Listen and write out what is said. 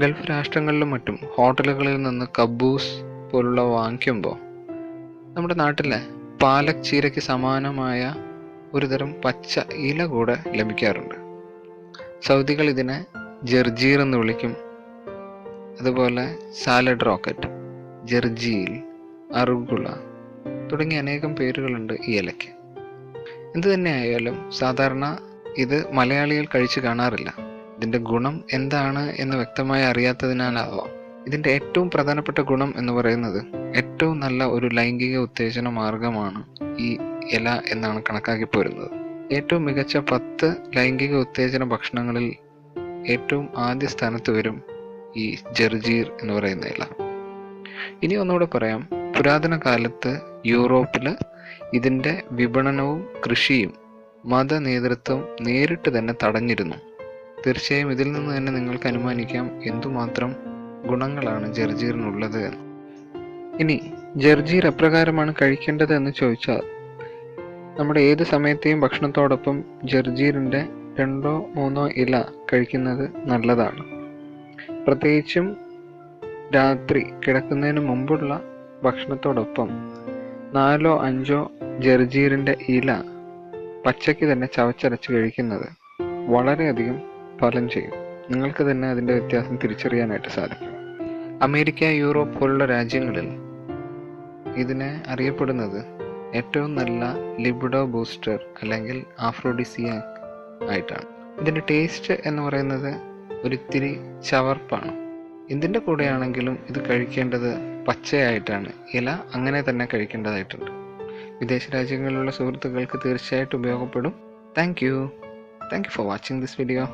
Gulf രാഷ്ട്രങ്ങളിലും മറ്റും ഹോട്ടലുകളിൽ നിന്ന് കബൂസ് പോലുള്ള വാങ്ങിക്കുമ്പോൾ നമ്മുടെ നാട്ടിലെ പാലക് ചീരയ്ക്ക് സമാനമായ ഒരുതരം പച്ച ഇല കൂടെ ലഭിക്കാറുണ്ട്. സൗദികൾ ഇതിനെ ജർജീർ എന്ന് വിളിക്കും. അതുപോലെ സാലഡ് റോക്കറ്റ്, ജർജീൽ, അറുഗുള തുടങ്ങിയ അനേകം പേരുകളുണ്ട് ഈ ഇലയ്ക്ക്. എന്തു തന്നെ ആയാലും സാധാരണ ഇത് മലയാളികൾ കഴിച്ചു കാണാറില്ല. ഇതിൻ്റെ ഗുണം എന്താണ് എന്ന് വ്യക്തമായി അറിയാത്തതിനാലാവാം. ഇതിൻ്റെ ഏറ്റവും പ്രധാനപ്പെട്ട ഗുണം എന്ന് പറയുന്നത് ഏറ്റവും നല്ല ഒരു ലൈംഗിക ഉത്തേജന മാർഗമാണ് ഈ ഇല എന്നാണ് കണക്കാക്കി പോരുന്നത്. ഏറ്റവും മികച്ച 10 ലൈംഗിക ഉത്തേജന ഭക്ഷണങ്ങളിൽ ഏറ്റവും ആദ്യ സ്ഥാനത്ത് വരും ഈ ജർജീർ എന്ന് പറയുന്ന ഇല. ഇനി ഒന്നുകൂടെ പറയാം, പുരാതന കാലത്ത് യൂറോപ്പിൽ ഇതിൻ്റെ വിപണനവും കൃഷിയും മത നേതൃത്വം നേരിട്ട് തന്നെ തടഞ്ഞിരുന്നു. തീർച്ചയായും ഇതിൽ നിന്ന് തന്നെ നിങ്ങൾക്ക് അനുമാനിക്കാം എന്തുമാത്രം ഗുണങ്ങളാണ് ജർജീറിനുള്ളത് എന്ന്. ഇനി ജർജീർ എപ്രകാരമാണ് കഴിക്കേണ്ടത് എന്ന് ചോദിച്ചാൽ, നമ്മുടെ ഏത് സമയത്തെയും ഭക്ഷണത്തോടൊപ്പം ജർജീറിൻ്റെ 2-3 ഇല കഴിക്കുന്നത് നല്ലതാണ്. പ്രത്യേകിച്ചും രാത്രി കിടക്കുന്നതിന് മുമ്പുള്ള ഭക്ഷണത്തോടൊപ്പം 4-5 ജർജീറിൻ്റെ ഇല പച്ചയ്ക്ക് തന്നെ ചവച്ചരച്ച് കഴിക്കുന്നത് വളരെയധികം ഫലം ചെയ്യും. നിങ്ങൾക്ക് തന്നെ അതിൻ്റെ വ്യത്യാസം തിരിച്ചറിയാനായിട്ട് സാധിക്കും. അമേരിക്ക, യൂറോപ്പ് പോലുള്ള രാജ്യങ്ങളിൽ ഇതിനെ അറിയപ്പെടുന്നത് ഏറ്റവും നല്ല ലിബിഡോ ബൂസ്റ്റർ അല്ലെങ്കിൽ ആഫ്രോഡിസിയാക് ആയിട്ടാണ്. ഇതിൻ്റെ ടേസ്റ്റ് എന്ന് പറയുന്നത് ഒരിത്തിരി ചവർപ്പാണ്. എന്തിൻ്റെ കൂടെയാണെങ്കിലും ഇത് കഴിക്കേണ്ടത് പച്ചയായിട്ടാണ്. ഇല അങ്ങനെ തന്നെ കഴിക്കേണ്ടതായിട്ടുണ്ട്. വിദേശ രാജ്യങ്ങളിലുള്ള സുഹൃത്തുക്കൾക്ക് തീർച്ചയായിട്ടും ഉപയോഗപ്പെടും. Thank you for watching this video.